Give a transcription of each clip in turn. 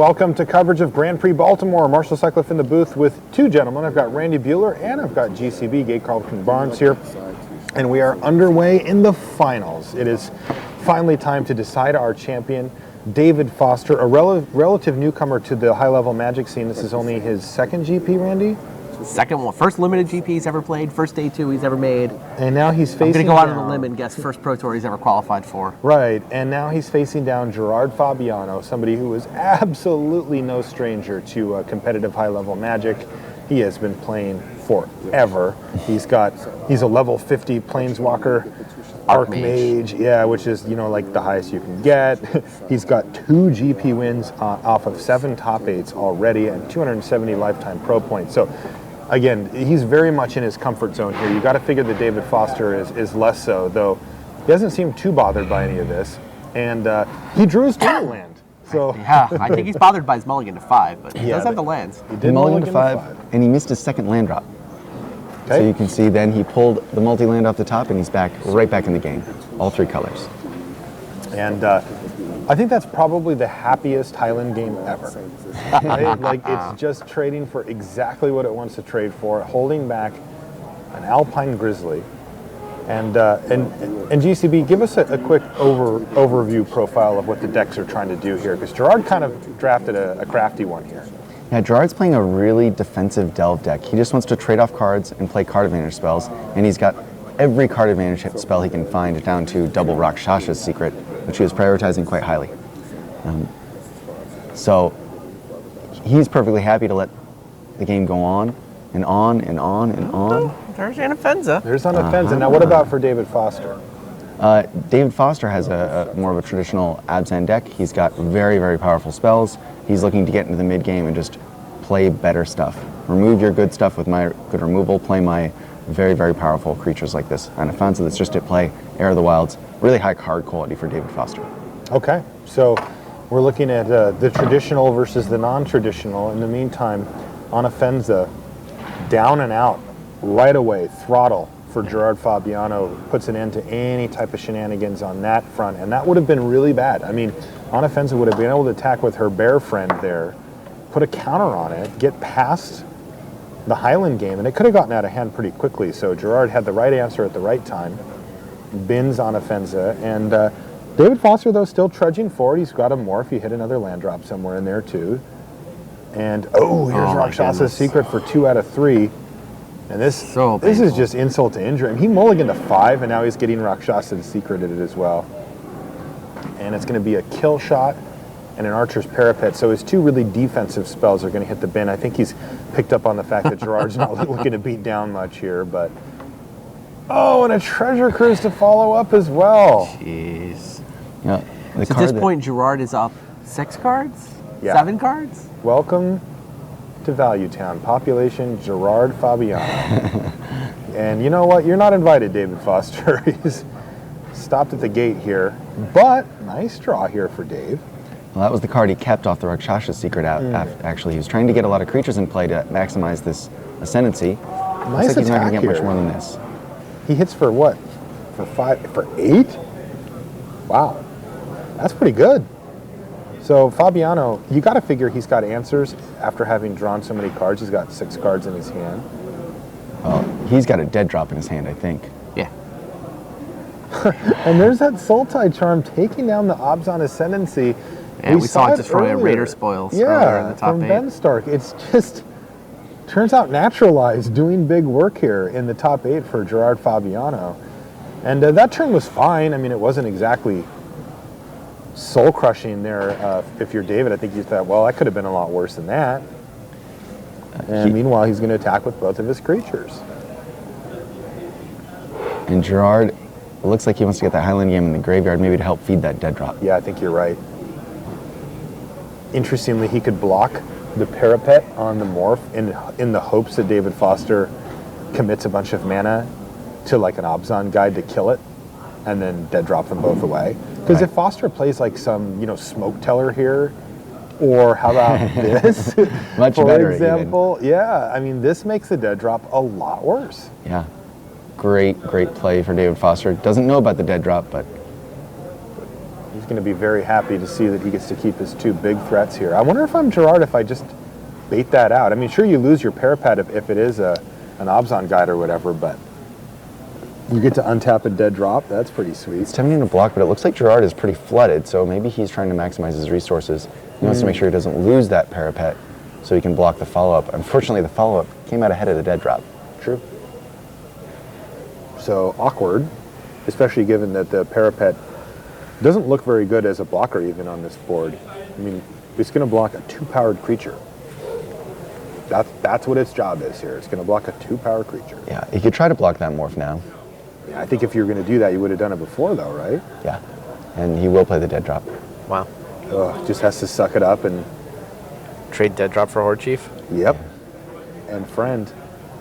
welcome to coverage of Grand Prix Baltimore. Marshall Sutcliffe in the booth with two gentlemen. I've got Randy Bueller and I've got GCB, Gay Carlton Barnes here. And we are underway in the finals. It is finally time to decide our champion, David Foster, a relative newcomer to the high-level Magic scene. This is only his second GP, Randy? Second one. First limited GP he's ever played, first day 2 he's ever made. And now he's facing I'm going to go out down, on a limb and guess first Pro Tour he's ever qualified for. Right, and now he's facing down Gerard Fabiano, somebody who is absolutely no stranger to competitive high-level Magic. He has been playing forever. He's a level 50 Planeswalker Archmage, yeah, which is, like the highest you can get. He's got 2 GP wins off of 7 top 8s already and 270 lifetime pro points. So again, he's very much in his comfort zone here. You got to figure that David Foster is less so, though he doesn't seem too bothered by any of this. And he drew his dual land. So yeah, I think he's bothered by his mulligan to 5, but he does have the lands. He did mulligan to 5, and he missed his second land drop. Okay. So you can see then he pulled the multi-land off the top, and he's right back in the game, all 3 colors. And I think that's probably the happiest Highland game ever. Right? Like, it's just trading for exactly what it wants to trade for, holding back an Alpine Grizzly. And GCB, give us a quick overview profile of what the decks are trying to do here, because Gerard kind of drafted a crafty one here. Yeah, Gerard's playing a really defensive delve deck. He just wants to trade off cards and play card advantage spells, and he's got every card advantage spell he can find down to double Rakshas's Secret, which he was prioritizing quite highly. So he's perfectly happy to let the game go on and on and on and on. There's Anafenza. There's Anafenza. Now what about for David Foster? David Foster has a more of a traditional Abzan deck. He's got very, very powerful spells. He's looking to get into the mid game and just play better stuff. Remove your good stuff with my good removal, play my very, very powerful creatures like this. Anafenza that's just at play, Heir of the Wilds, really high card quality for David Foster. Okay, so we're looking at the traditional versus the non-traditional. In the meantime, Anafenza, down and out, right away, throttle for Gerard Fabiano, puts an end to any type of shenanigans on that front, and that would have been really bad. I mean, Anafenza would have been able to attack with her bear friend there, put a counter on it, get past the Highland game, and it could have gotten out of hand pretty quickly. So Gerard had the right answer at the right time, bins Anafenza, and David Foster, though, still trudging forward. He's got a morph. He hit another land drop somewhere in there, too. And, here's Rakshas's Secret for 2 out of 3. And this is just insult to injury. I mean, he mulliganed to 5, and now he's getting Rakshas's Secret at it as well. And it's going to be a kill shot and an Archer's Parapet. So his 2 really defensive spells are going to hit the bin. I think he's picked up on the fact that Gerard's not looking to beat down much here. But and a Treasure Cruise to follow up as well. Jeez. Yeah. So at this point, Gerard is up 6 cards? Yeah. 7 cards? Welcome to Value Town. Population Gerard Fabiano. And you know what? You're not invited, David Foster. He's stopped at the gate here. But nice draw here for Dave. Well, that was the card he kept off the Rakshas's Secret out. Actually, he was trying to get a lot of creatures in play to maximize this ascendancy. Nice Looks like he's not going to get here. much more than this. He hits for what? For 8? Wow. That's pretty good. So Fabiano, you got to figure he's got answers after having drawn so many cards. He's got 6 cards in his hand. He's got a dead drop in his hand, I think. Yeah. And there's that Sultai Charm taking down the Abzan Ascendancy. Yeah, we saw it destroy a Raider Spoils earlier in the top 8. From Ben Stark. It's just, turns out naturalized, doing big work here in the top 8 for Gerard Fabiano. And that turn was fine. I mean, it wasn't exactly soul crushing there. If you're David, I think you thought, well, that could have been a lot worse than that. And meanwhile, he's going to attack with both of his creatures. And Gerard, it looks like he wants to get that Highland game in the graveyard, maybe to help feed that dead drop. Yeah, I think you're right. Interestingly, he could block the Parapet on the morph in the hopes that David Foster commits a bunch of mana to like an Abzan guide to kill it, and then dead drop them both away. Because if Foster plays like some, Smoke Teller here, or how about this? Much for better, example. Yeah, I mean, this makes the dead drop a lot worse. Yeah. Great play for David Foster. Doesn't know about the dead drop, but going to be very happy to see that he gets to keep his 2 big threats here. I wonder if I'm Gerard if I just bait that out. I mean, sure, you lose your parapet if it is an Obzon guide or whatever, but you get to untap a dead drop. That's pretty sweet. It's tempting to block, but it looks like Gerard is pretty flooded, so maybe he's trying to maximize his resources. He wants to make sure he doesn't lose that parapet so he can block the follow-up. Unfortunately, the follow-up came out ahead of the dead drop. True. So awkward, especially given that the parapet doesn't look very good as a blocker even on this board. I mean, it's going to block a 2-powered creature. That's what its job is here. It's going to block a 2-power creature. Yeah, he could try to block that morph now. Yeah, I think if you were going to do that, you would have done it before, though, right? Yeah, and he will play the dead drop. Wow. Ugh, just has to suck it up and... Trade dead drop for Horde Chief? Yep. And friend.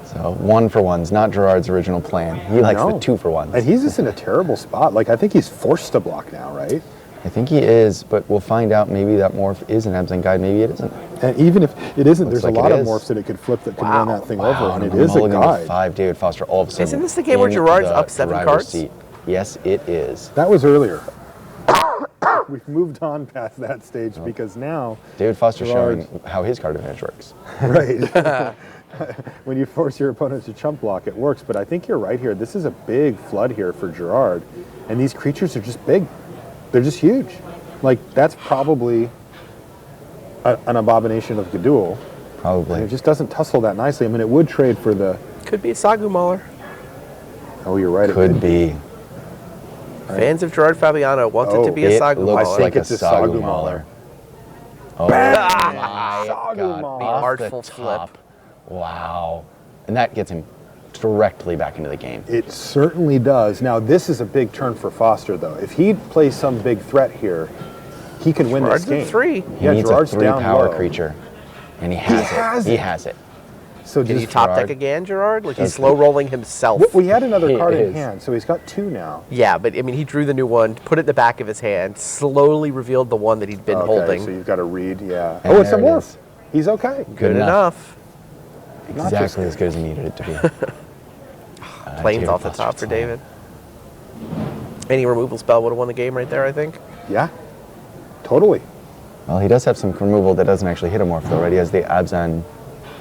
So 1-for-1's not Gerard's original plan. He likes the 2-for-1s. And he's just in a terrible spot. Like, I think he's forced to block now, right? I think he is, but we'll find out. Maybe that morph is an Abzan guide, maybe it isn't. And even if it isn't, Looks there's like a lot it of is. morphs that it could flip that can run that thing over, and it a is a mulligan with guide. 5, David Foster, all of a sudden. Isn't this the game where in Gerard's the up 7 driver's cards? seat. Yes, it is. That was earlier. We've moved on past that stage because now... David Foster Gerard- showing how his card advantage works. Right. When you force your opponent to chump block, it works. But I think you're right here. This is a big flood here for Gerard. And these creatures are just big. They're just huge. Like, that's probably an abomination of Gadul. Probably. And it just doesn't tussle that nicely. I mean, it would trade for the... Could be a Sagu Mauler. Oh, you're right. Could be. Fans of Gerard Fabiano want it to be a It Sagu looks Mauler. like a it's a Sagu Sagu Mauler. Oh Bam! my Sagu God. Mauler. Off Artful the flip. top. Wow. And that gets him directly back into the game. It certainly does. Now, this is a big turn for Foster, though. If he plays some big threat here, he can win Gerard's this game. at 3. He Yeah, needs Gerard's a down 3-power low. creature. And he has it. He has it. So Can just you top deck Gerard again, Gerard? Like, he's does- slow rolling himself. Well, we had another He card in is. hand, so he's got 2 now. Yeah, but I mean, he drew the new one, put it in the back of his hand, slowly revealed the one that he'd been Okay, holding. so you've got to read, yeah. And Oh, it's a there it morph. is. He's okay. Good enough. Not just- Exactly as good as he needed it to be. Planes David off the Foster top for Song. David. Any removal spell would have won the game right there, I think. Yeah, totally. Well, he does have some removal that doesn't actually hit a morph, though, right? He has the Abzan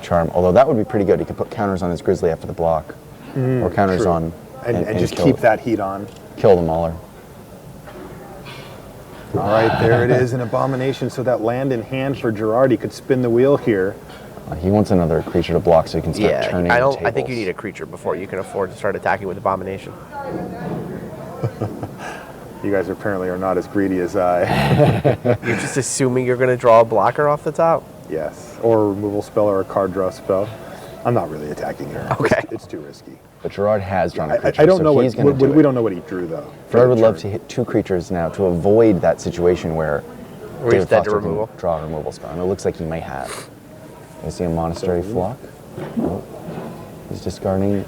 charm, although that would be pretty good. He could put counters on his Grizzly after the block, or counters true. on, And just kill, keep that heat on. kill the Mauler. All right, there it is, an abomination. So that land in hand for Gerard, he could spin the wheel here. He wants another creature to block so he can start Yeah, turning I the don't. I think you tables. need a creature before you can afford to start attacking with Abomination. You guys apparently are not as greedy as I. You're just assuming you're going to draw a blocker off the top. Yes, or a removal spell or a card draw spell. I'm not really attacking here. Okay. It's too risky. But Gerard has drawn a creature, I don't so know he's what going to do we it. don't know what he drew though. Gerard would love to hit 2 creatures now to avoid that situation where he's David dead to Foster can removal. draw a removal spell, and it looks like he might have. You see a Monastery Flock? Oh, he's discarding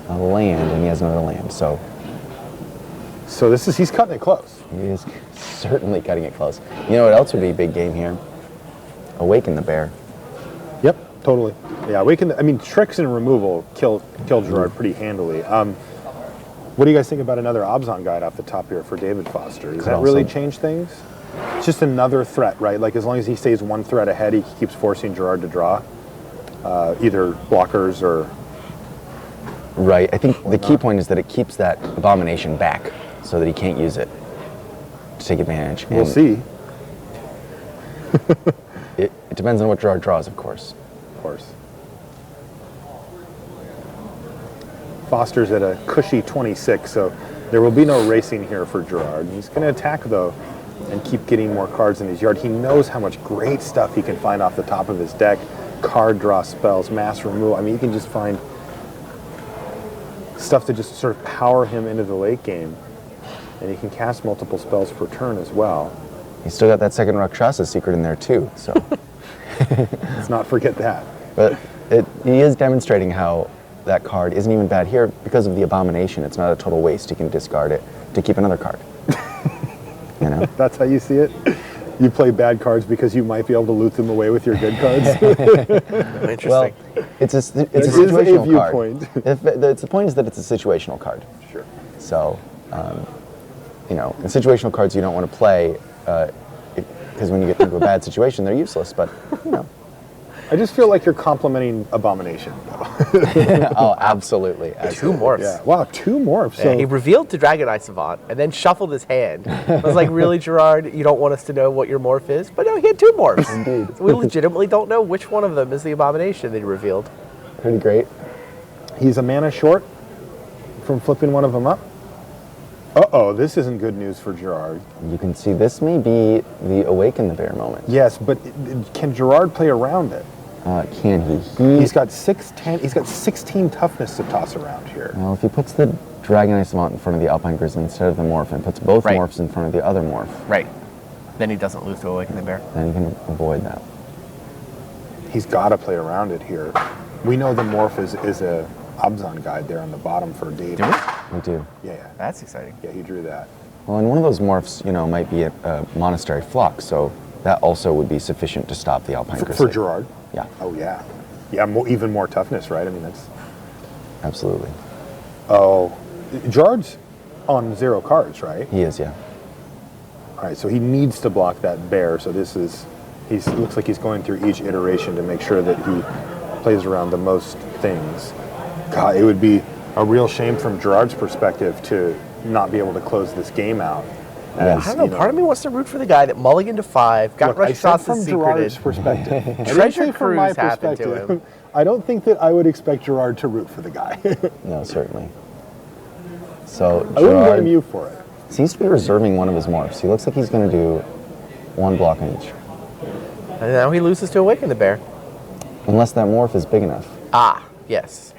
a land, and he has another land, so So he's cutting it close. he is certainly cutting it close. You know what else would be a big game here? Awaken the Bear. Yep, totally. Yeah, I mean, tricks and removal kill Gerard pretty handily. What do you guys think about another Obzon guide off the top here for David Foster? Does Could that really also- change things? It's just another threat, right? Like, as long as he stays 1 threat ahead, he keeps forcing Gerard to draw either blockers or... Right. I think the key point is that it keeps that abomination back so that he can't use it to take advantage. We'll And see, It depends on what Gerard draws, of course. of course. Foster's at a cushy 26, so there will be no racing here for Gerard. He's going to attack, though, and keep getting more cards in his yard. He knows how much great stuff he can find off the top of his deck. Card draw spells, mass removal. I mean, he can just find stuff to just sort of power him into the late game. And he can cast multiple spells per turn as well. He's still got that second Rakshasa secret in there, too. So, Let's not forget that. but he is demonstrating how that card isn't even bad here because of the abomination. It's not a total waste. He can discard it to keep another card. You know? That's how you see it? You play bad cards because you might be able to loot them away with your good cards? Interesting. Well, it's a It is a situational card. viewpoint. The point is that it's a situational card. Sure. So in situational cards you don't want to play, because when you get into a bad situation, they're useless. But I just feel like you're complimenting Abomination. oh, absolutely. Two morphs. Yeah. Wow, 2 morphs. Yeah, So he revealed to Dragonite Savant and then shuffled his hand. I was like, really, Gerard? You don't want us to know what your morph is? But no, he had 2 morphs. Indeed. So we legitimately don't know which one of them is the Abomination that he revealed. Pretty great. he's a mana short from flipping one of them up. Uh-oh, this isn't good news for Gerard. You can see this may be the Awaken the Bear moment. Yes, but can Gerard play around it? Can he? He's got 6'10". He's got 16 toughness to toss around here. Well, if he puts the Dragonite Savant in front of the Alpine Grizzly instead of the morph and puts both Right. morphs in front of the other morph, Right. Then he doesn't lose to Awaken the Bear. then he can avoid that. He's got to play around it here. We know the morph is a Abzan guide there on the bottom for Dave. Do we? We do. Yeah. That's exciting. Yeah, he drew that. Well, and one of those morphs, might be a Monastery Flux, so that also would be sufficient to stop the Alpine Grizzly. For Gerard? Yeah, Oh, yeah. Yeah, even more toughness, right? I mean, that's... absolutely. Oh, Gerard's on 0 cards, right? He is, yeah. All right, so he needs to block that bear. So this is, it looks like he's going through each iteration to make sure that he plays around the most things. God, it would be a real shame from Gerard's perspective to not be able to close this game out. Yes. I don't know. Part of me wants to root for the guy that mulliganed to 5, got Look, I said Rashas's from Gerard's secreted. perspective. I didn't Treasure say from my Cruise happened to perspective. him. I don't think that I would expect Gerard to root for the guy. No, certainly. So I wouldn't Gerard blame you for it. seems to be reserving one of his morphs. He looks like he's going to do 1 block on each. And now he loses to Awaken the Bear. Unless that morph is big enough. Ah, yes.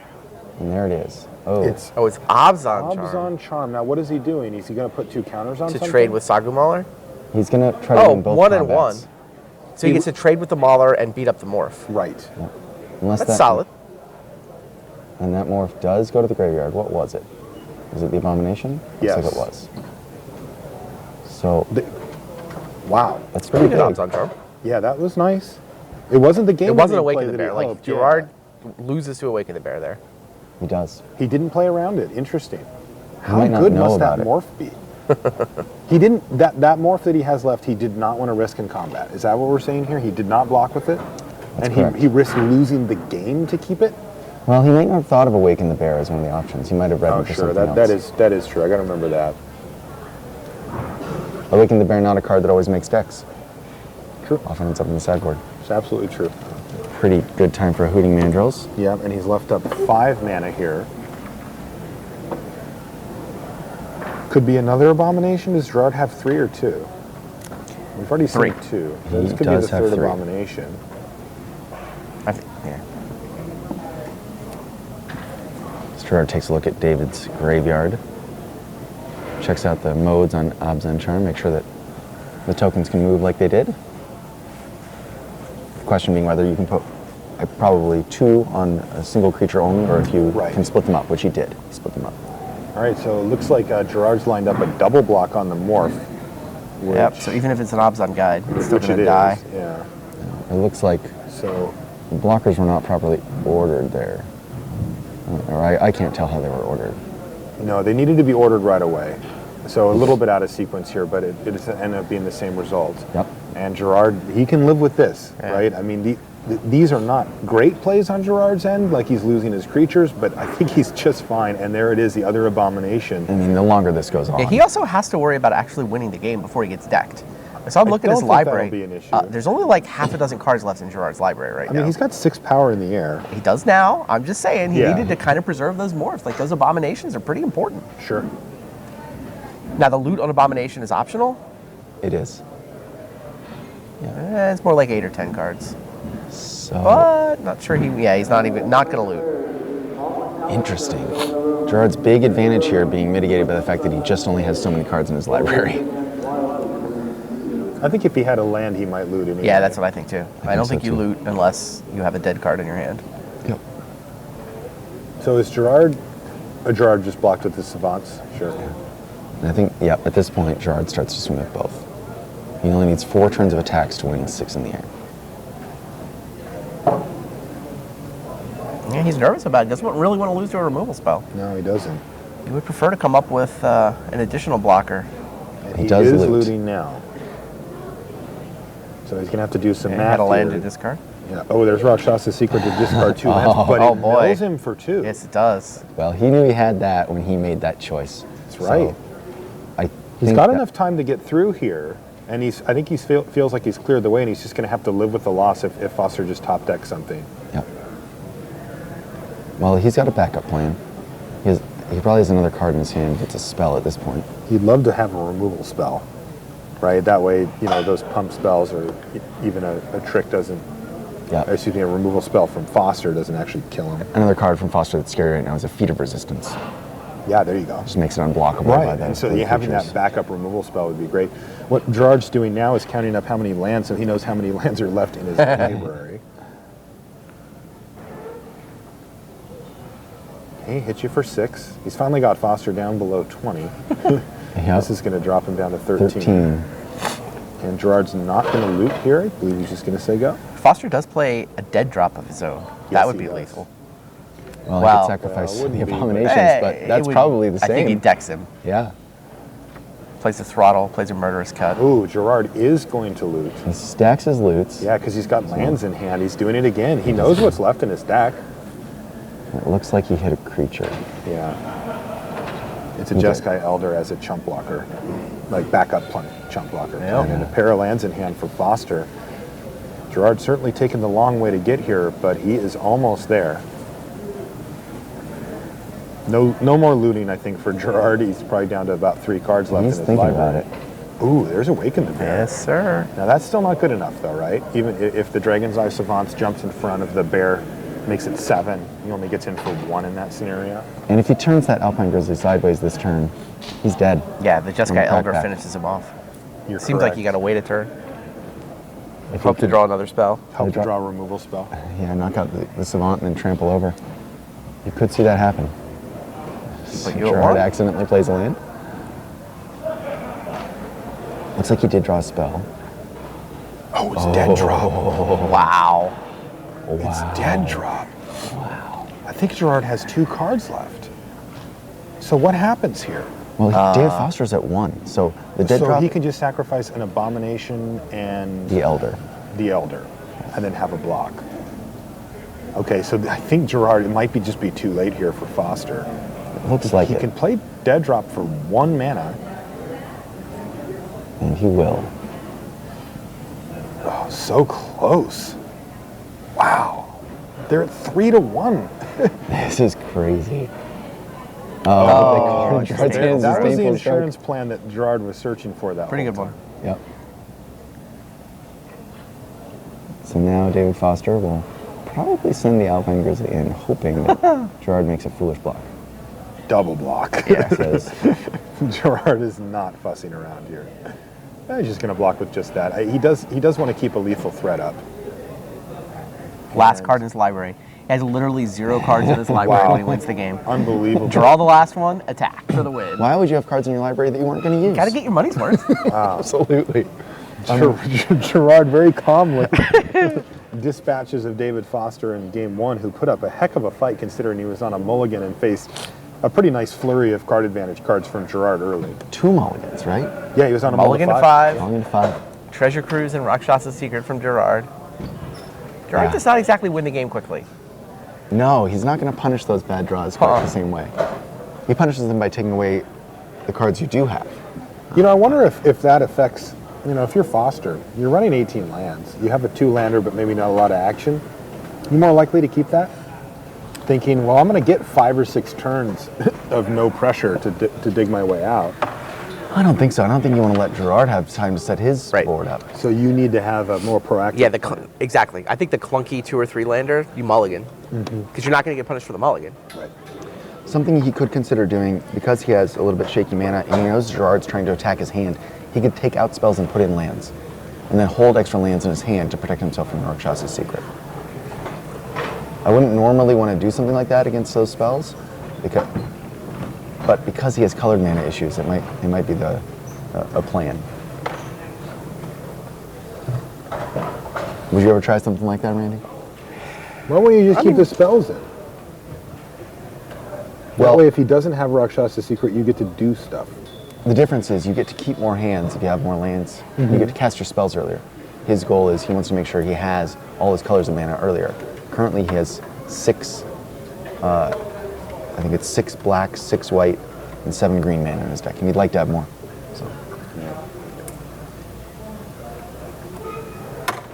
And there it is. Oh, It's Oh, it's Abzan Charm Abzan Charm. Now, what is he doing? Is he going to put 2 counters on to something? trade with Sagumalar. he's going to try to Oh, win both 1 and 1. combats. So he gets to trade with the Mauler and beat up the Morph. Right. Unless That's that, solid. And that morph does go to the graveyard. What was it? Was it the Abomination? Yes. Looks like it was. So Wow. that's Pretty pretty good big. Abzan Charm. Yeah, that was nice. It wasn't the game. It wasn't that he Awaken played the that he Bear. Like, hoped, Gerard loses to Awaken the Bear there. He does. He didn't play around it. Interesting. How might not good know must that about it. morph be? He didn't. That morph that he has left, he did not want to risk in combat. Is that what we're saying here? He did not block with it, and correct. he risked losing the game to keep it. Well, he might not have thought of Awaken the Bear as one of the options. He might have read Oh, into sure. something That else. that is true. I got to remember that. Awaken the Bear, not a card that always makes decks. True. Often ends up in the sideboard. It's absolutely true. Pretty good time for a Hooting Mandrills. Yeah, and he's left up 5 mana here. Could be another Abomination. Does Gerard have 3 or 2? We've already seen 2. So this He could be the does have 3rd 3. Abomination. I think, yeah. Gerard takes a look at David's graveyard. Checks out the modes on Abzan Charm, make sure that the tokens can move like they did. The question being whether you can put probably 2 on a single creature only, or if you Right. can split them up, which he did. He split them up. All right, so it looks like Gerard's lined up a double block on the morph. Yep. So even if it's an Abzan guide, it's still which going it to die. is. Yeah. It looks like So the blockers were not properly ordered there. Or I can't tell how they were ordered. no, they needed to be ordered right away. So a little bit out of sequence here, but it ended up being the same result. Yep. And Gerard, he can live with this, Yeah. right? I mean, these are not great plays on Gerard's end, like he's losing his creatures, but I think he's just fine. And there it is, the other Abomination. I mean, the longer this goes on. Yeah, he also has to worry about actually winning the game before he gets decked. So I'm looking at his don't think that'll library. be an issue. There's only like half a dozen cards left in Gerard's library right I now. mean, he's got 6 power in the air. He does now. I'm just saying he Yeah. needed to kind of preserve those morphs. Like those Abominations are pretty important. Sure. Now the loot on Abomination is optional. It is. It's more like 8 or 10 cards. So But not sure he's not going to loot. interesting. Gerard's big advantage here being mitigated by the fact that he just only has so many cards in his library. I think if he had a land, he might loot anyway. Yeah, that's what I think too. I don't think think so, you too. loot unless you have a dead card in your hand. Yep. So is Gerard just blocked with the Savants? Sure. And I think, yeah, at this point, Gerard starts to swing with both. He only needs 4 turns of attacks to win 6 in the air. Yeah, he's nervous about it. Doesn't really want to lose to a removal spell. No, he doesn't. He would prefer to come up with an additional blocker. He does is loot. looting now. So he's going to have to do some math Had a land here. to discard. Yeah. Oh, there's Rakshasa's secret to discard 2 lands, but Oh, it boy. mills him for 2. Yes, it does. Well, he knew he had that when he made that choice. That's right. I He's think got that- enough time to get through here, and I think he feels like he's cleared the way, and he's just going to have to live with the loss if Foster just top decks something. Yep. Well, he's got a backup plan. He probably has another card in his hand. It's a spell at this point. He'd love to have a removal spell, right? That way, those pump spells or even a trick doesn't, Yeah. excuse me, a removal spell from Foster doesn't actually kill him. Another card from Foster that's scary right now is a Feat of Resistance. Yeah, there you go. Just makes it unblockable by Right, the and so blue having creatures. that backup removal spell would be great. What Gerard's doing now is counting up how many lands, so he knows how many lands are left in his library. He hit you for 6. He's finally got Foster down below 20. Yep. This is going to drop him down to 13. 13. And Gerard's not going to loot here. I believe he's just going to say go. Foster does play a dead drop of his own. Yes, That would he be does. lethal. Well, he Well, could sacrifice well, it wouldn't the be, but- abominations, Hey, but it that's would- probably the same. I think he decks him. Yeah. Plays a throttle, plays a murderous cut. Ooh, Gerard is going to loot. He stacks his loots. Yeah, because he's got lands in hand. He's doing it again. He knows what's left in his deck. It looks like he hit a creature. Yeah. It's a Okay. Jeskai Elder as a chump blocker, like backup chump blocker. Yep. And a pair of lands in hand for Foster. Gerard's certainly taken the long way to get here, but he is almost there. No more looting, I think, for Gerard. He's probably down to about 3 cards left He's in his thinking library. about it. Ooh, there's Awaken the Bear. Yes, sir. Now that's still not good enough, though, right? Even if the Dragon's Eye Savant jumps in front of the bear, makes it 7, he only gets in for 1 in that scenario. And if he turns that Alpine Grizzly sideways this turn, he's dead. Yeah, the From Jeskai the Elder crackback. finishes him off. You're Seems correct. like you got to wait a turn. If Hope he to could- draw another spell. Help to drop- draw a removal spell. Yeah, knock out the Savant and then trample over. You could see that happen. But you Gerard want? accidentally plays a land. Looks like he did draw a spell. Oh, it's dead drop. Wow. It's dead drop. Wow. I think Gerard has 2 cards left. So what happens here? Well, David Foster's at 1, so the dead So drop, he can just sacrifice an Abomination and the Elder. the Elder, and then have a block. Okay, so I think Gerard, it might just be too late here for Foster. Looks like He it, can play dead drop for 1 mana. and he will. Oh, so close. Wow. They're at 3-1. This is crazy. Oh, Gerard's hand is That was the disdainful insurance strike. plan that Gerard was searching for that Pretty whole good one. time. Yep. So now David Foster will probably send the Alpine Grizzly in, hoping that Gerard makes a foolish block. Double block. Yeah, says, Gerard is not fussing around here. He's just going to block with just that. He does want to keep a lethal threat up. Last card in his library. He has literally 0 cards in his library when he wins the game. Unbelievable. Draw the last one, attack for the win. why would you have cards in your library that you weren't going to use? Got to get your money's worth. Absolutely. Gerard very calmly dispatches of David Foster in game 1, who put up a heck of a fight considering he was on a mulligan and faced a pretty nice flurry of card advantage cards from Gerard early. 2 mulligans, right? Yeah, he was on a Mulligan to five. 5. Mulligan 5. Treasure Cruise and Rakshasa's Secret from Gerard. Gerard Yeah. does not exactly win the game quickly. No, he's not going to punish those bad draws quite the same way. He punishes them by taking away the cards you do have. I wonder if that affects, if you're Foster, you're running 18 lands. You have a 2-lander, but maybe not a lot of action. You more likely to keep that? Thinking, well, I'm going to get 5 or 6 turns of no pressure to dig my way out. I don't think so. I don't think you want to let Gerard have time to set his Right. board up. So you need to have a more proactive. Yeah, exactly. I think the clunky 2 or 3 lander, you mulligan. Because you're not going to get punished for the mulligan. Right. Something he could consider doing, because he has a little bit shaky mana, and he knows Gerard's trying to attack his hand, he could take out spells and put in lands, and then hold extra lands in his hand to protect himself from Rakshasa's Secret. I wouldn't normally want to do something like that against those spells, but because he has colored mana issues, it might be a plan. Would you ever try something like that, Randy? Why won't you just keep his spells in? Well- That way, if he doesn't have Rakshasa's Secret, you get to do stuff. The difference is you get to keep more hands if you have more lands. You get to cast your spells earlier. His goal is he wants to make sure he has all his colors of mana earlier. Currently he has 6, I think it's 6 black, 6 white, and 7 green mana in his deck, and he'd like to have more. So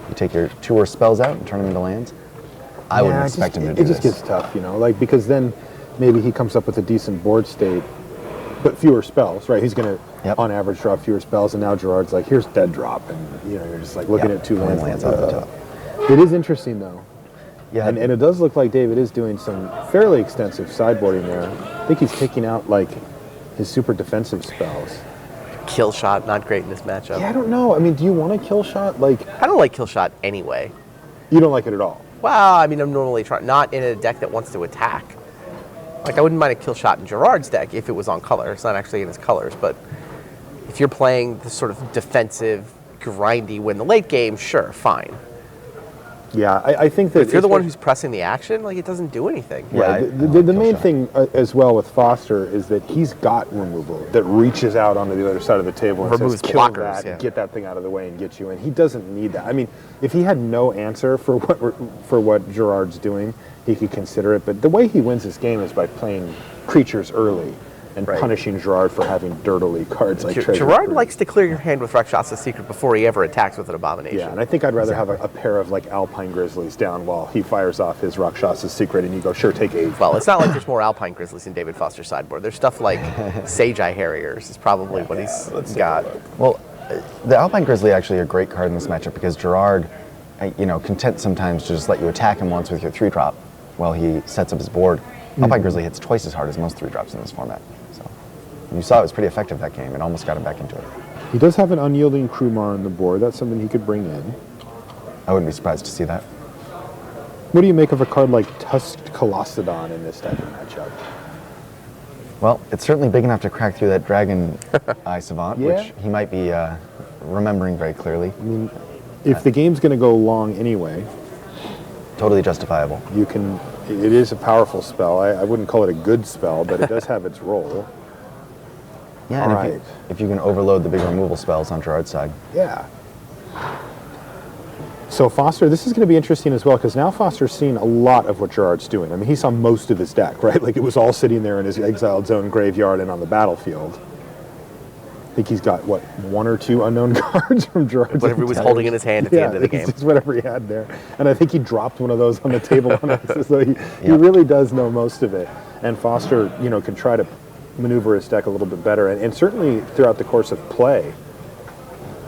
you take your 2 worst spells out and turn them into lands. I wouldn't expect him to do this. It just gets tough, you know, like, because then maybe he comes up with a decent board state, but fewer spells, right? He's going to, on average, draw fewer spells, and now Gerard's like, here's Dead Drop, and, you know, you're just like looking at 2 lands off the top. It is interesting, though. Yeah, and it does look like David is doing some fairly extensive sideboarding there. I think he's taking out, like, his super defensive spells. Kill shot, not great in this matchup. Yeah, I don't know. I mean, do you want a kill shot? Like, I don't like kill shot anyway. You don't like it at all? Well, I mean, I'm normally not in a deck that wants to attack. Like, I wouldn't mind a kill shot in Gerard's deck if it was on color. It's not actually in his colors, but if you're playing the sort of defensive, grindy, win the late game, sure, fine. Yeah, I think that if you're the one who's pressing the action, like, it doesn't do anything. Yeah, the main thing as well with Foster is that he's got removal that reaches out onto the other side of the table and removes says, kill blockers, that, get that thing out of the way and get you in. He doesn't need that. I mean, if he had no answer for what Gerard's doing, he could consider it. But the way he wins this game is by playing creatures early and punishing Gerard for having dirtily cards like Treasure Gerard Cruise. likes to clear your hand with Rakshasa Secret before he ever attacks with an Abomination. Yeah, and I think I'd rather have a pair of like Alpine Grizzlies down while he fires off his Rakshasa Secret and you go, sure, take 8. Well, it's not like there's more Alpine Grizzlies in David Foster's sideboard. There's stuff like Sage Eye Harriers is probably what he's got. Well, the Alpine Grizzly actually a great card in this matchup because Gerard, content sometimes to just let you attack him once with your 3-drop while he sets up his board. Alpine Grizzly hits twice as hard as most 3-drops in this format. You saw it was pretty effective that game. It almost got him back into it. He does have an Unyielding Krumar on the board. That's something he could bring in. I wouldn't be surprised to see that. What do you make of a card like Tusked Colossadon in this type of matchup? Well, it's certainly big enough to crack through that Dragon Eye Savant, which he might be remembering very clearly. I mean, if the game's going to go long anyway... Totally justifiable. It is a powerful spell. I wouldn't call it a good spell, but it does have its role. Yeah, and if you can overload the big removal spells on Gerard's side. Yeah. So Foster, this is going to be interesting as well, because now Foster's seen a lot of what Gerard's doing. I mean, he saw most of his deck, right? Like, it was all sitting there in his exiled zone graveyard and on the battlefield. I think he's got, 1 or 2 unknown cards from Gerard's. Whatever he was holding in his hand at the end of the game. Just whatever he had there. And I think he dropped one of those on the table on us. So he really does know most of it. And Foster, can try to maneuver his deck a little bit better, and certainly throughout the course of play.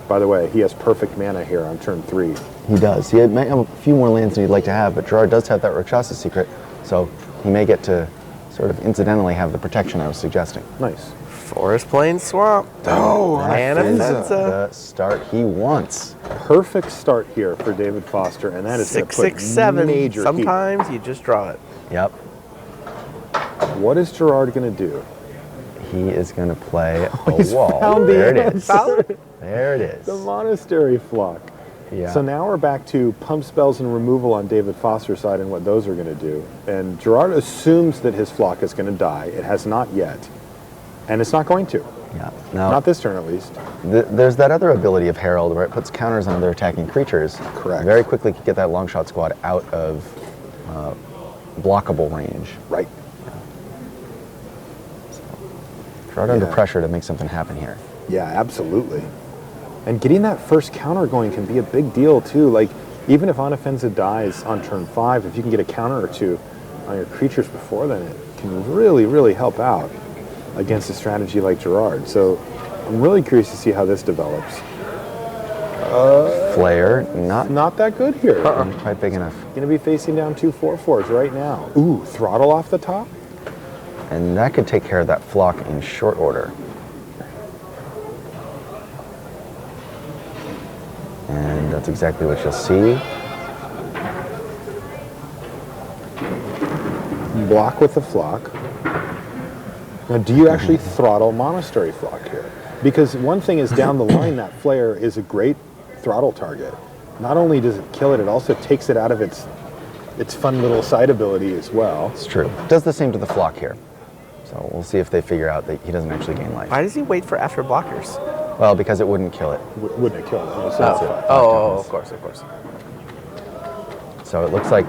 By the way, he has perfect mana here on turn 3. He does. He may have a few more lands than he'd like to have, but Gerard does have that Rakshasa Secret, so he may get to sort of incidentally have the protection I was suggesting. Nice. Forest Plain Swamp. Oh, the start he wants. Perfect start here for David Foster, and that is 6, 6, 7. Major Sometimes you just draw it. Yep. What is Gerard going to do? He is going to play a He's wall. Found There the it is. There it is. The Monastery Flock. Yeah. So now we're back to pump spells and removal on David Foster's side and what those are going to do. And Gerard assumes that his flock is going to die. It has not yet. And it's not going to. Yeah. Now, not this turn, at least. There's that other ability of Herald where it puts counters on other attacking creatures. Correct. Very quickly could get that long shot squad out of blockable range. Right. Gerard under pressure to make something happen here. Yeah, absolutely. And getting that first counter going can be a big deal, too. Like, even if Unoffensive dies on turn 5, if you can get a counter or 2 on your creatures before then, it can really, really help out against a strategy like Gerard. So I'm really curious to see how this develops. Flare, not that good here. quite big enough. Going to be facing down 2 4/4s right now. Ooh, Throttle off the top? And that could take care of that flock in short order. And that's exactly what you'll see. Block with the flock. Now, do you actually throttle Monastery Flock here? Because one thing is down the line, that Flare is a great throttle target. Not only does it kill it, it also takes it out of its fun little side ability as well. It's true. Does the same to the flock here. So we'll see if they figure out that he doesn't actually gain life. Why does he wait for after blockers? Well, because it wouldn't kill it. Wouldn't it kill it? Of course. So it looks like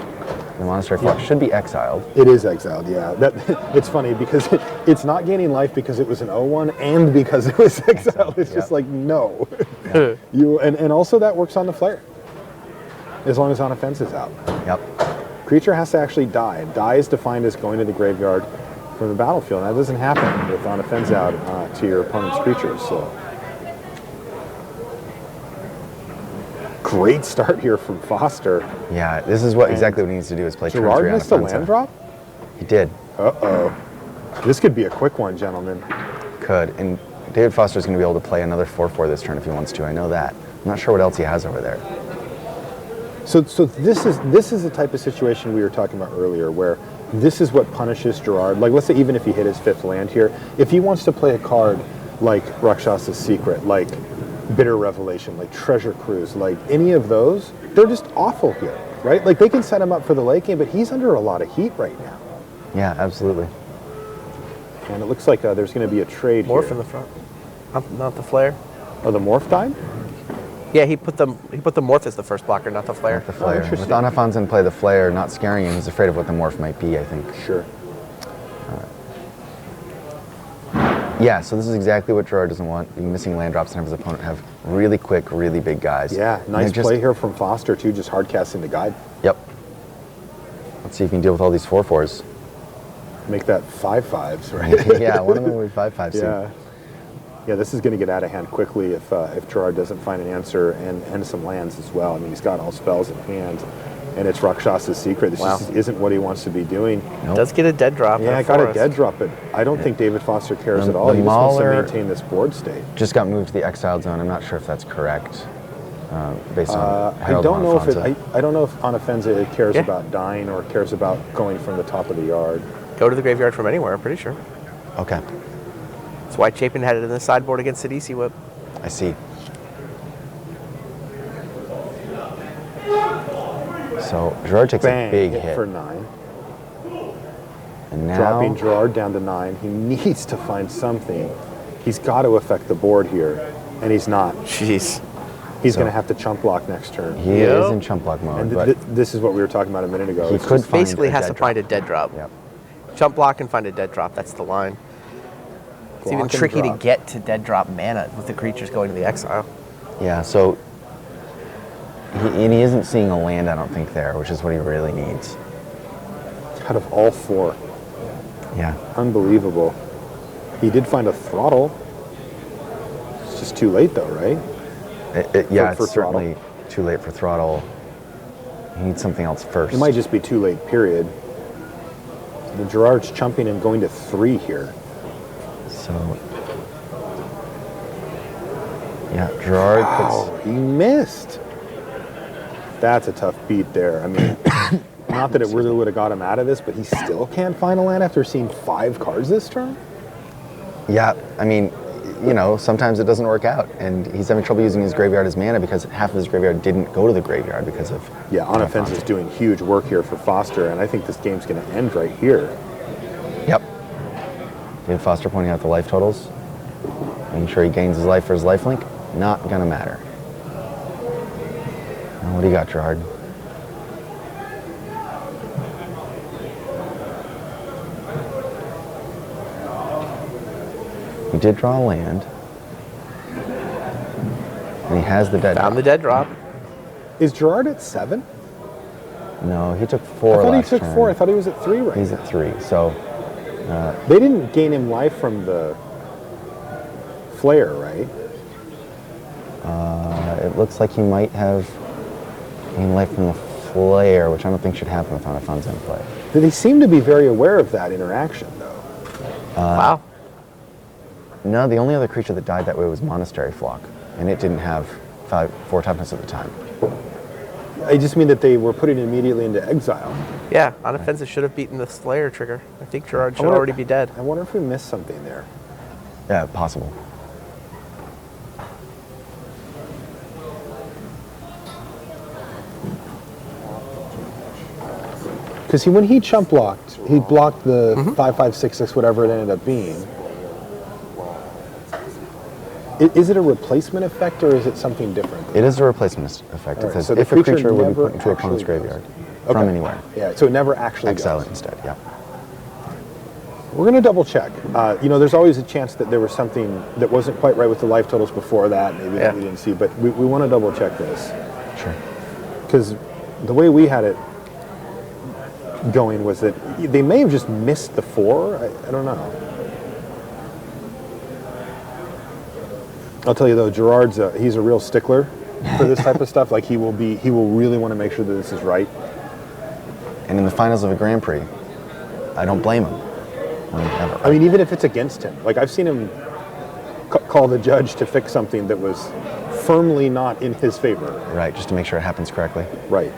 the Monastery Flock should be exiled. It is exiled, yeah. It's funny because it's not gaining life because it was an 0-1 and because it was exiled. It's just like, no. And also that works on the Flare. As long as on offense is out. Yep. Creature has to actually die. Die is defined as going to the graveyard from the battlefield. And that doesn't happen with on offense out to your opponent's creatures. So great start here from Foster. Yeah, this is exactly what he needs to do is play turn 3 on Gerard missed a offense. land drop? He did. Uh-oh. This could be a quick one, gentlemen. Could. And David Foster's going to be able to play another 4/4 this turn if he wants to. I know that. I'm not sure what else he has over there. So this is the type of situation we were talking about earlier where this is what punishes Gerard. Like, let's say even if he hit his 5th land here, if he wants to play a card like Rakshas's Secret, like Bitter Revelation, like Treasure Cruise, like any of those, they're just awful here, right? Like, they can set him up for the late game, but he's under a lot of heat right now. Yeah, absolutely. And it looks like there's going to be a trade Morph here. in the front. Not the Flare. Oh, the Morph died? Yeah, he put the Morph as the first blocker, not the Flare. Not the Flare. interesting. With Anafon's in play, the Flare not scaring him, he's afraid of what the Morph might be, I think. Sure. Yeah, so this is exactly what Gerard doesn't want. Missing land drops and have his opponent have really quick, really big guys. Yeah, And nice they're play here from Foster, too, just hard casting the guide. Yep. Let's see if he can deal with all these 4/4s. Make that 5/5s, right? Yeah, one of them will be 5/5. Yeah. Yeah, this is going to get out of hand quickly if Gerard doesn't find an answer and some lands as well. I mean, he's got all spells in hand, and it's Rakshas's Secret. This just isn't what he wants to be doing. Nope. Does get a dead drop. Yeah, I got a dead drop, but I don't think David Foster cares at all. the He just wants to Mauler- maintain this board state. Just got moved to the exiled zone. I'm not sure if that's correct, based on I Harold don't know if Monafonza. I don't know if Anafenza cares Yeah. about dying or cares about going from the top of the yard. Go to the graveyard from anywhere, I'm pretty sure. Okay, That's why Chapin had it in the sideboard against Sidisi Whip. I see. So Gerard takes Bang, a big hit hit. for 9. And now, Dropping Gerard down to 9. He needs to find something. He's got to affect the board here, and he's not. Jeez. He's So- going to have to chump block next turn. he Yep. is in chump block mode, And but this is what we were talking about a minute ago. he It's could just- find Basically a has dead to find a drop. dead drop. Yep. Jump block and find a dead drop. That's the line. It's even Block and tricky to drop. get to dead drop mana with the creatures going to the exile. Yeah, so he isn't seeing a land, I don't think, there, which is what he really needs. out of all 4. Yeah. Unbelievable. He did find a throttle. It's just too late, though, right? Yeah, for it's certainly too late for throttle. He needs something else first. It might just be too late, period. The Gerard's chumping and going to 3 here. So, yeah, Gerard Oh, he missed. That's a tough beat there. I mean, not that it really would have got him out of this, but he still can't find a land after seeing 5 cards this turn? Yeah, I mean, you know, sometimes it doesn't work out, and he's having trouble using his graveyard as mana because half of his graveyard didn't go to the graveyard because of... Yeah, on offense is doing huge work here for Foster, and I think this game's going to end right here. Yep. David Foster pointing out the life totals. Making sure he gains his life for his lifelink. Not gonna matter. Now, what do you got, Gerard? He did draw a land. And he has the dead Found the drop. dead drop. Is Gerard at 7? No, he took I 4 thought he last took turn. 4. I thought he was at 3 right He's now. at 3, so They didn't gain him life from the flare, right? it looks like he might have gained life from the flare, which I don't think should happen with Anafon's in play. They seem to be very aware of that interaction, though. Wow. No, the only other creature that died that way was Monastery Flock, and it didn't have 4 toughness at the time. I just mean that they were putting it immediately into exile. Yeah, on offensive should have beaten the Slayer trigger. I think Gerard should wonder- already be dead. I wonder if we missed something there. Yeah, possible. Because when he chump blocked, he blocked the 5/5/6/6, whatever it ended up being. Is it a replacement effect or is it something different? It is a replacement effect. It Alright, says so the if a creature would be never put into opponent's actually graveyard goes. from anywhere, Yeah, so it never actually exile goes. it instead. Yeah. We're going to double check. There's always a chance that there was something that wasn't quite right with the life totals before that, maybe that we didn't see, but we want to double check this. Sure. Because the way we had it going was that they may have just missed the 4. I don't know. I'll tell you though, Gerard's he's a real stickler for this type of stuff. Like he will really want to make sure that this is right. And in the finals of a Grand Prix, I don't blame him. Ever. I mean, even if it's against him, like I've seen him call the judge to fix something that was firmly not in his favor. Right, just to make sure it happens correctly. Right.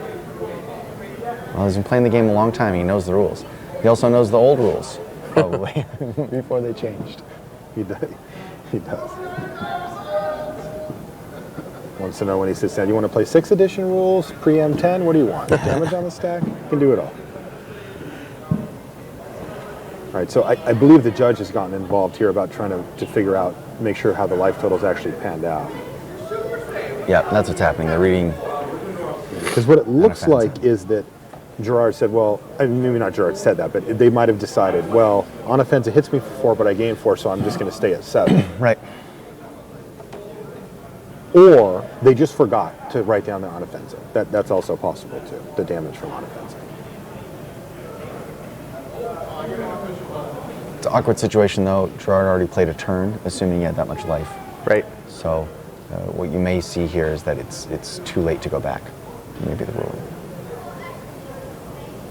Well, he's been playing the game a long time. He knows the rules. He also knows the old rules, probably, before they changed. He does. He does. Wants to know when he sits down. You want to play 6th edition rules, pre-M 10? What do you want? Damage on the stack? You can do it all. All right, so I believe the judge has gotten involved here about trying to figure out, make sure how the life totals actually panned out. Yeah, that's what's happening. They're reading. Because what it looks like is that Gerard said, well, maybe not Gerard said that, but they might have decided, well, on offense it hits me for 4, but I gain 4, so I'm just going to stay at 7. Right. Or they just forgot to write down the unoffensive. That's also possible too, the damage from unoffensive. It's an awkward situation though. Gerard already played a turn, assuming he had that much life. Right. So what you may see here is that it's too late to go back. Maybe the ruling.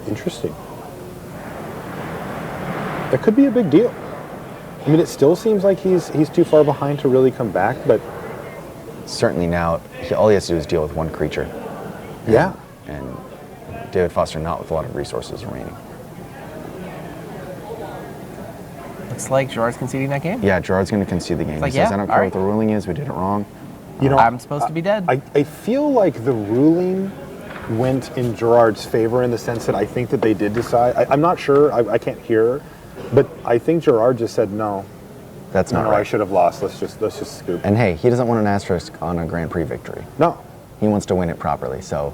Interesting. That could be a big deal. I mean, it still seems like he's too far behind to really come back, but Certainly now, all he has to do is deal with one creature. yeah. And David Foster not with a lot of resources remaining. Looks like Gerard's conceding that game. Yeah, Gerard's going to concede the game. like, He says, yeah, I don't all care right. what the ruling is, we did it wrong. You know, I'm supposed to be dead. I feel like the ruling went in Gerard's favor in the sense that I think that they did decide. I'm not sure. I can't hear, but I think Gerard just said no. That's not No, right. I should have lost. Let's just scoop. And hey, he doesn't want an asterisk on a Grand Prix victory. No, He wants to win it properly. So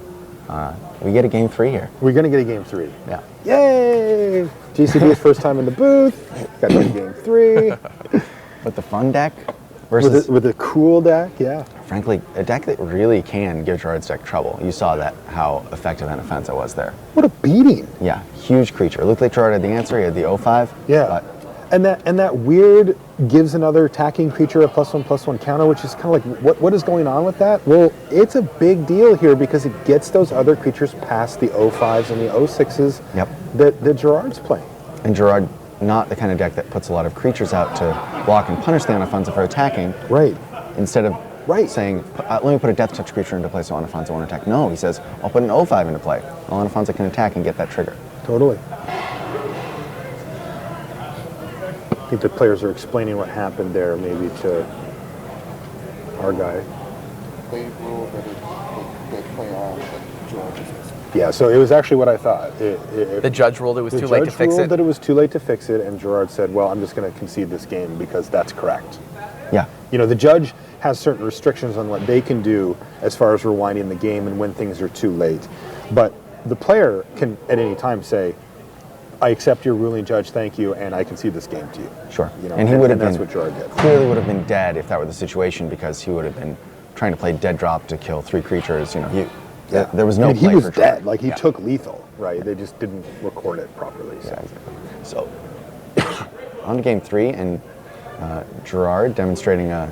we get a game 3 here. we're gonna get a game 3. Yeah. Yay! GCB's first time in the booth. Got to game 3 With the fun deck versus, with a cool deck. Yeah. frankly, a deck that really can give Gerard's deck trouble. You saw that, how effective an offense it was there. What a beating. Yeah, huge creature. It looked like Gerard had the answer. He had the 05. Yeah. But And that weird gives another attacking creature a +1/+1 counter, which is kind of like, what is going on with that? Well, it's a big deal here because it gets those other creatures past the 05s and the 06s Yep. that Gerard's playing. And Gerard, not the kind of deck that puts a lot of creatures out to block and punish the unoffensive for attacking. Right. Instead of Right. saying, let me put a death touch creature into play so unoffensive won't attack. No, he says, I'll put an 05 into play. Well, unoffensive can attack and get that trigger. Totally. I think the players are explaining what happened there maybe to our guy. They ruled that they play on and George is Yeah, so it was actually what I thought. The judge ruled it was The too late to judge fix ruled it. that it was too late to fix it, and Gerard said, well, I'm just going to concede this game because that's correct. Yeah. You know, the judge has certain restrictions on what they can do as far as rewinding the game and when things are too late. But the player can at any time say, I accept your ruling, judge, thank you, and I concede this game to you. Sure. You know, and he would have that's been, what Gerard did. clearly would have been dead if that were the situation because he would have been trying to play dead drop to kill 3 creatures. You know, there was no I mean, he play was for Gerard. dead. Like, he Yeah. took lethal, right? They just didn't record it properly. So. Yeah, exactly. So, on to game 3, and Gerard demonstrating a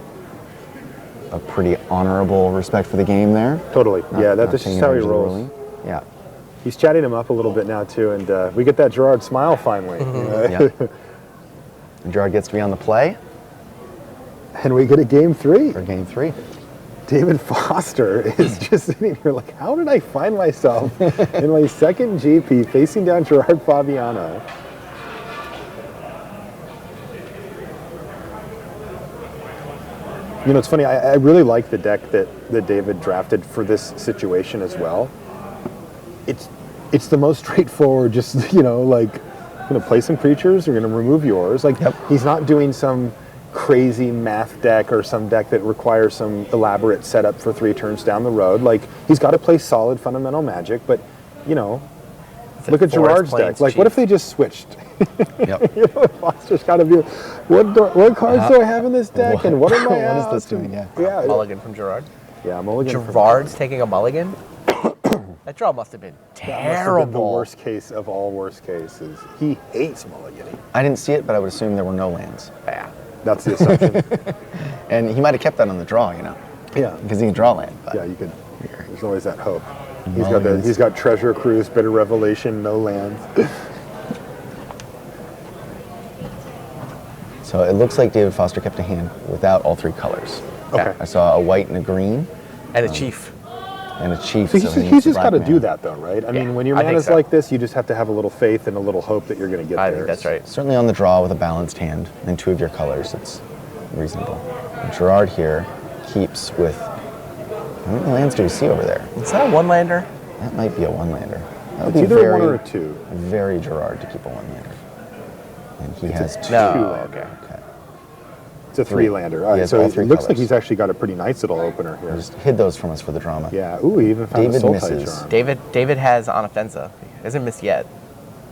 pretty honorable respect for the game there. Totally. Yeah, Not that's taking just how he advantage of the rolls. ruling. Yeah. He's chatting him up a little bit now, too, and we get that Gerard smile finally. Yeah. And Gerard gets to be on the play And we get a game 3. for game 3. David Foster is just sitting here like, how did I find myself in my second GP facing down Gerard Fabiano? You know, it's funny, I really like the deck that David drafted for this situation as well. it's the most straightforward, just, like, you're going to play some creatures, you're going to remove yours. Like, he's not doing some crazy math deck or some deck that requires some elaborate setup for 3 turns down the road. Like, he's got to play solid fundamental Magic, but, look at Gerard's deck. Like, what if they just switched? Yep. Foster's got to be, what cards do I have in this deck, and what am I What is out? this doing? Yeah. Yeah, Mulligan from Gerard. yeah, mulligan. Gerard's taking a mulligan? That draw must have been That must have terrible. been the worst case of all worst cases. He hates mulliganing. I didn't see it, but I would assume there were no lands. Yeah. That's the assumption. And he might have kept that on the draw, Yeah. because he can draw land. But Yeah, you could. There's always that hope. Mulligans. He's got Treasure Cruise, Bitter Revelation, no lands. So it looks like David Foster kept a hand without all 3 colors. Okay. I saw a white and a green And a chief. and a chief. So he he's needs a just got to black do mana. that, though, right? I Yeah, mean, when your I think mana's so. like this, you just have to have a little faith and a little hope that you're going to get I there. think that's right. Certainly on the draw with a balanced hand and 2 of your colors, it's reasonable. And Gerard here keeps with. How many lands do we see over there? Is that a one-lander? That might be a 1-lander. That would It's be either very, a 1 or a 2. Very Gerard to keep a 1-lander. And he has 2. No. Two-lander. Okay. Okay. It's a 3-lander. All He right, has so all it 3 looks like colors. he's actually got a pretty nice little opener here. Just hid those from us for the drama. Yeah. Ooh, he even found David a Soul misses. Charm. David has on offensive. He hasn't missed yet.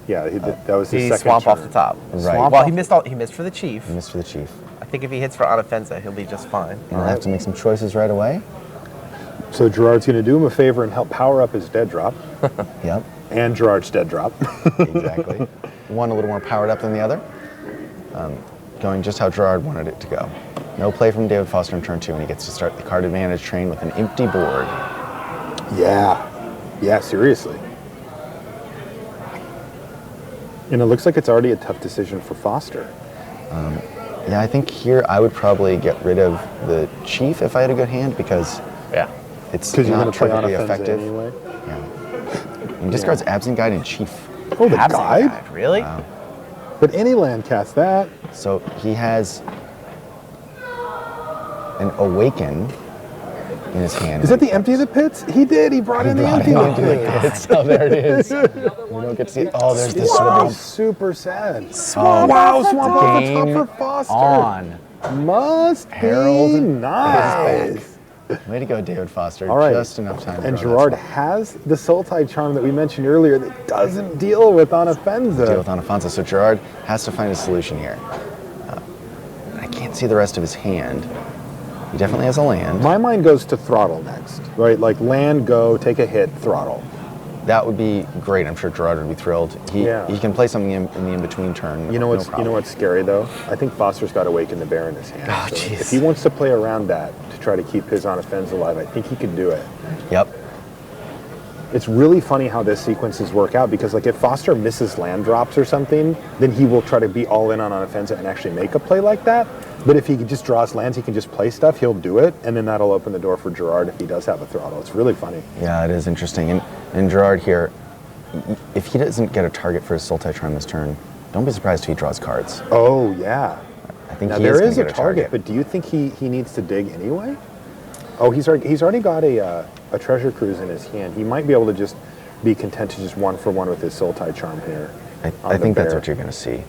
Yeah, that was his He second swamp off turn. the top. Right. Swamp Well, off- he missed for the chief. He missed for the chief. I think if he hits for on offensive, he'll be just fine. And I'll have to make some choices right away. So Gerard's going to do him a favor and help power up his dead drop, Yep, and Gerard's dead drop. exactly. One a little more powered up than the other. Going just how Gerard wanted it to go. No play from David Foster in turn 2, and he gets to start the card advantage train with an empty board. Yeah, seriously. And it looks like it's already a tough decision for Foster. Yeah, I think here I would probably get rid of the chief if I had a good hand, because Yeah. it's Because you're going not to play on perfectly offense effective. anyway. Yeah. He discards Absent Guide and Chief. Oh, the Absent guide? guide, really? Wow. But any land casts that. So he has an Awaken in his hand. Is that the empty of the pits? He did. He brought in the empty of the pits. Oh, there it is. We don't get to see it. Oh, there's the Wow, swamp. super sad. Oh, Wow, swamp off the top game for Foster. on. Must Harold be is nice. Way to go, David Foster. All right. Just enough time. to And draw Gerard that swamp. has the Sultai charm that we mentioned earlier that doesn't deal with Deal Anafenza. with Anafonso. So Gerard has to find a solution here. I can't see the rest of his hand. He definitely has a land. My mind goes to throttle next, right? Like land, go, take a hit, throttle. That would be great. I'm sure Gerard would be thrilled. He can play something in the in-between turn. You know no what's problem. scary though? I think Foster's got Awaken the Bear in his hand. Oh, So jeez. if he wants to play around that to try to keep his Anafenza alive, I think he can do it. Yep. It's really funny how this sequences work out because like if Foster misses land drops or something, then he will try to be all in on Anafenza and actually make a play like that. But if he just draws lands, he can just play stuff, he'll do it, and then that'll open the door for Gerard if he does have a throttle. It's really funny. Yeah, it is interesting. And Gerard here, if he doesn't get a target for his Sultai Charm this turn, don't be surprised if he draws cards. Oh, yeah. I think Now he there is is gonna a get target, but do you think he needs to dig anyway? Oh, he's already got a Treasure Cruise in his hand. He might be able to just be content to just 1-for-1 with his Sultai Charm here. I think that's what you're going to see.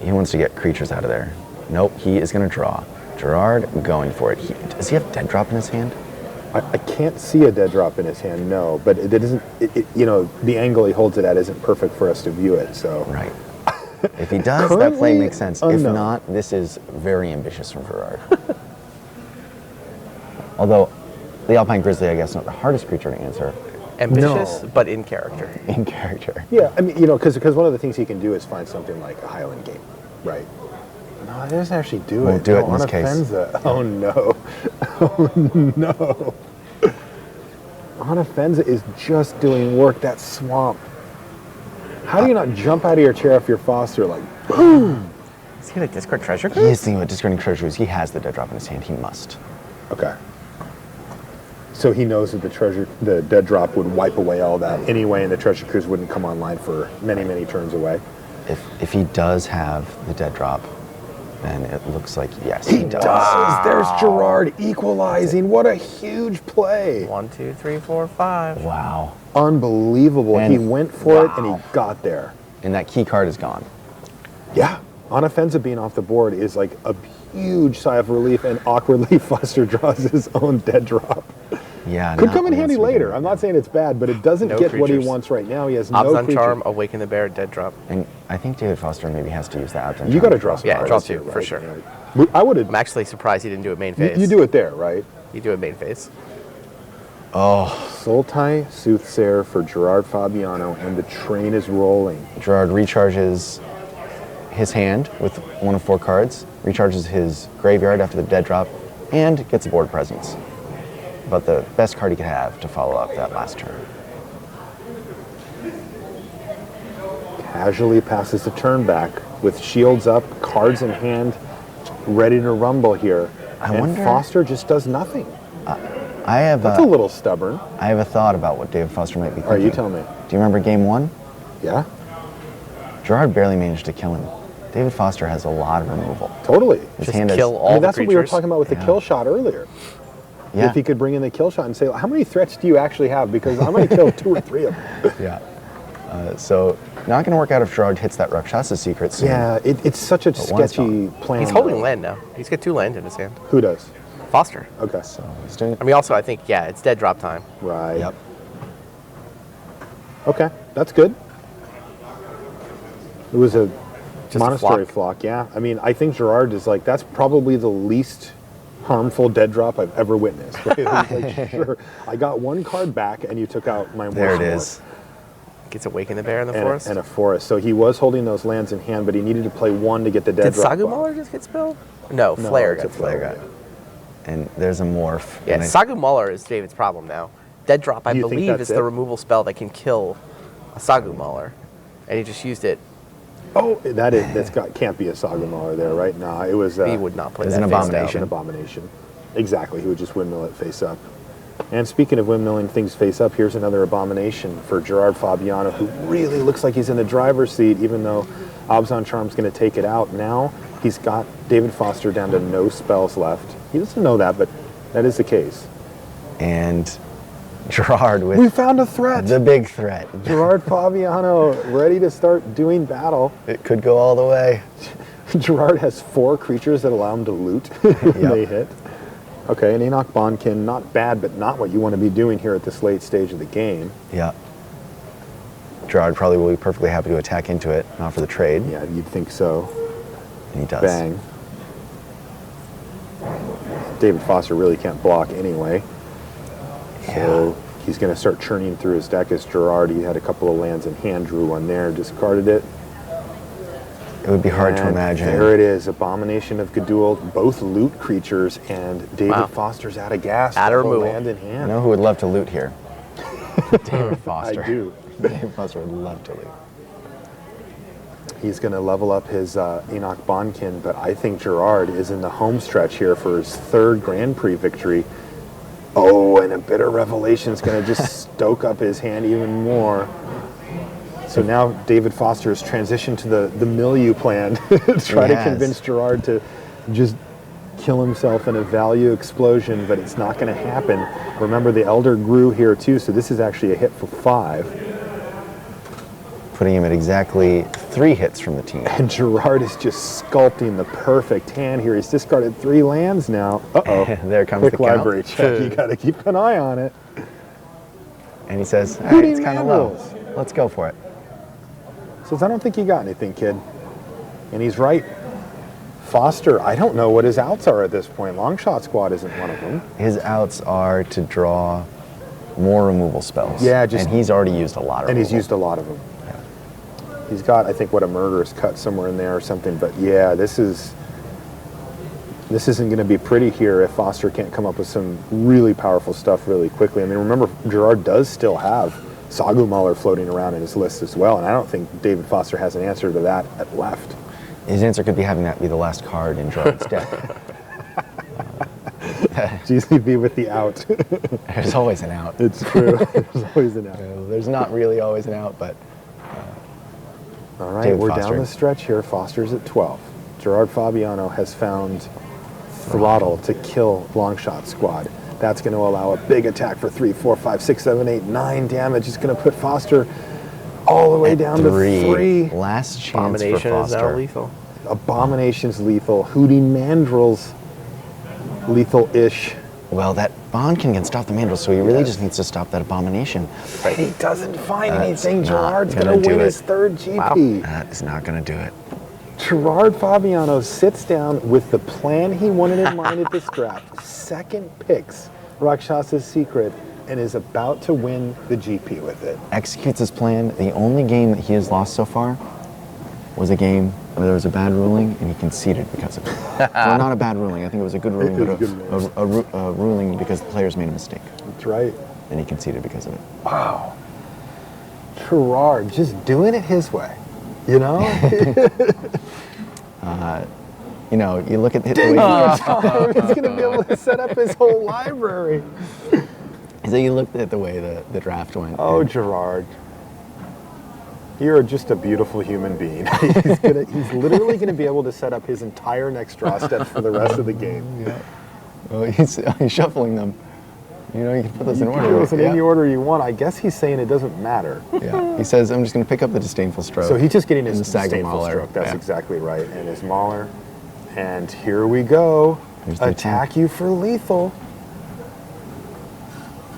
He wants to get creatures out of there. Nope, he is going to draw. Gerard going for it. Does he have Dead Drop in his hand? I can't see a dead drop in his hand, no, but it isn't. The angle he holds it at isn't perfect for us to view it. So Right. If he does, that play Currently makes sense. If unknown. not, this is very ambitious from Gerard. Although, the Alpine Grizzly, I guess, not the hardest creature to answer Ambitious, No. but in character. in character. yeah, I mean, because one of the things he can do is find something like a Highland Game, right? No, it doesn't actually do Won't it. do it No, in this case. Anafenza. Oh no, oh no. Anafenza is just doing work. That swamp. How do you not jump out of your chair if you're Foster? Like, boom. Is he gonna discard treasure He cruise? is thinking about discarding treasures. He has the Dead Drop in his hand. He must. Okay. So he knows that the dead drop would wipe away all that anyway, and the Treasure Cruise wouldn't come online for many, many turns away. If he does have the Dead Drop, And it looks like, yes, he does. There's Gerard equalizing. What a huge play. 1, 2, 3, 4, 5. Wow. Unbelievable. And he went for it and wow. he got there. And that key card is gone. Yeah. Unoffensive being off the board is like a huge sigh of relief, and awkwardly Foster draws his own dead drop. Yeah. Could not come in handy once we later. can- I'm not saying it's bad, but it doesn't No get what he creatures. wants right now. He has no Abzan creature. Charm, Awaken the Bear, dead drop. And I think David Foster maybe has to use the Absent. You got to draw some Yeah, cards draw here, two, for right? sure. Right. I would have. I'm actually surprised he didn't do it main phase. You do it there, right? You do it main phase. Sultai Soothsayer for Gerard Fabiano, and the train is rolling. Gerard recharges his hand with one of 4 cards, recharges his graveyard after the dead drop, and gets a board presence. But the best card he could have to follow up that last turn. Casually passes the turn back with shields up, cards in hand, ready to rumble here. I and wonder- Foster just does nothing. I have That's a little stubborn. I have a thought about what David Foster might be thinking. All right, you tell me. Do you remember game 1? Yeah, Gerard barely managed to kill him. David Foster has a lot of removal. totally. His Just hand is- kill all I mean, the that's what we were creatures. talking about with the Yeah. kill shot earlier. Yeah. If he could bring in the kill shot and say, how many threats do you actually have? Because I'm going to kill 2 or 3 of them. Yeah. So not going to work out if Gerard hits that Rakshasa secret soon. Yeah, it's such a But one sketchy plan. He's holding though. land now. He's got 2 land in his hand. Who does? Foster. Okay. So he's doing it. I mean, also, I think, yeah, it's dead drop time. Right. Yep. Okay, that's good. It was a Just a monastery flock. flock, yeah. I mean, I think Gerard is like, that's probably the least harmful dead drop I've ever witnessed. Right? Like, sure, I got 1 card back and you took out my There it more is. Gets Awaken the Bear in the and, forest. and a forest. So he was holding those lands in hand, but he needed to play 1 to get the dead Did drop. Sagu off. Mauler just get spelled? No, No, Flare it's a got Flare spelled. guy. And there's a morph. Yeah, and I- Sagu Mauler is David's problem now. Dead drop, I Do you think believe, that's is it? the removal spell that can kill a Sagu Mauler. And he just used it. Oh, can't be a Saga Mauler there, right? Nah, it was He would not play It's that an face abomination. an abomination. Exactly, he would just windmill it face up. And speaking of windmilling things face up, here's another abomination for Gerard Fabiano, who really looks like he's in the driver's seat, even though Abzan Charm's going to take it out. Now he's got David Foster down to no spells left. He doesn't know that, but that is the case. And Gerard with We found a threat. the big threat. Gerard Fabiano ready to start doing battle. It could go all the way. Gerard has 4 creatures that allow him to loot when Yep. they hit. Okay, an Enoch Bondkin, not bad, but not what you want to be doing here at this late stage of the game. Yeah. Gerard probably will be perfectly happy to attack into it, not for the trade. Yeah, you'd think so. And he does. Bang. David Foster really can't block anyway. So he's going to start churning through his deck as Gerard. He had a couple of lands in hand, drew 1 there, discarded it. It would be hard to And imagine. There it is, Abomination of Gadul, both loot creatures, and David Wow. Foster's out of gas. Out of double removal. land in You hand. know who would love to loot here? David Foster. I do. David Foster would love to loot. He's going to level up his Enoch Bondkin, but I think Gerard is in the home stretch here for his 3rd Grand Prix victory. Oh, and a Bitter Revelation is going to just stoke up his hand even more. So now David Foster has transitioned to the milieu plan to try He to has. convince Gerard to just kill himself in a value explosion, but it's not going to happen. Remember, the Elder grew here too, so this is actually a hit for 5. Putting him at exactly 3 hits from the team. And Gerard is just sculpting the perfect hand here. He's discarded 3 lands now. Uh-oh. There comes Quick the count. library check. You got to keep an eye on it. And he says, all right, Hooting it's kind of low. Mandrels. Let's go for it. Says, I don't think you got anything, kid. And he's right. Foster, I don't know what his outs are at this point. Longshot Squad isn't one of them. His outs are to draw more removal spells. Yeah, and he's already used a lot of And he's removal. used a lot of them. He's got, I think, a Murderous Cut somewhere in there or something. But yeah, this isn't going to be pretty here if Foster can't come up with some really powerful stuff really quickly. I mean, remember, Gerard does still have Sagu Mauler floating around in his list as well, and I don't think David Foster has an answer to that at left. His answer could be having that be the last card in Gerard's deck. GCB with the out. There's always an out. It's true. There's always an out. There's not really always an out, but All right, David we're Foster. down the stretch here. Foster's at 12. Gerard Fabiano has found throttle to kill Longshot Squad. That's going to allow a big attack for 3, 4, 5, 6, 7, 8, 9 damage. It's going to put Foster all the way down to 3. Last chance Abomination for is now Foster. lethal. Abomination's lethal. Hootie Mandrill's lethal-ish. Well, that Bond can stop the Mandrill, so he really just needs to stop that Abomination. And he doesn't find anything. not Gerard's gonna going to do win it. his 3rd GP. That is not going to do it. Gerard Fabiano sits down with the plan he wanted in mind at this draft. Second picks Rakshasa's Secret and is about to win the GP with it. Executes his plan. The only game that he has lost so far was a game where there was a bad ruling and he conceded because of it. Well, not a bad ruling. I think it was a good ruling, It but was a good a ruling because the players made a mistake. That's right. And he conceded because of it. Wow. Gerard just doing it his way. You know? You know, you look at the way He's going to be able to set up his whole library. so you looked at the way the draft went. Oh, Gerard. You're just a beautiful human being. He's literally going to be able to set up his entire next draw steps for the rest of the game. Yeah. Well, he's shuffling them. You know, you can put those in You can order. do this in any order you want. I guess he's saying it doesn't matter. Yeah. He says, I'm just going to pick up the disdainful stroke. So he's just getting his and the Saga disdainful Mauler. stroke. That's Yeah. exactly right. And his Mauler. And here we go. Here's the Attack you for lethal.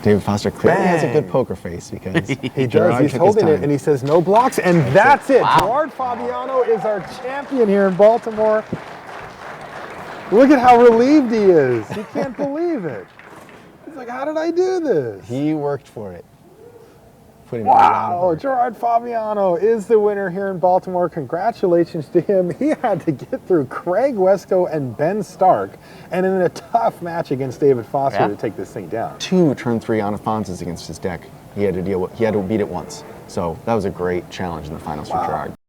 David Foster clearly has a Bang. good poker face because He does. He's holding it, and he says no blocks, and that's it. Gerard Fabiano is our champion here in Baltimore. Look at how relieved he is. He can't believe it. He's like, how did I do this? He worked for it. Put him Wow, Gerard Fabiano is the winner here in Baltimore. Congratulations to him. He had to get through Craig Wesco and Ben Stark, and in a tough match against David Foster to take this thing down. 2 turn 3 Anafonses against his deck. He had to beat it once. So that was a great challenge in the finals for Gerard.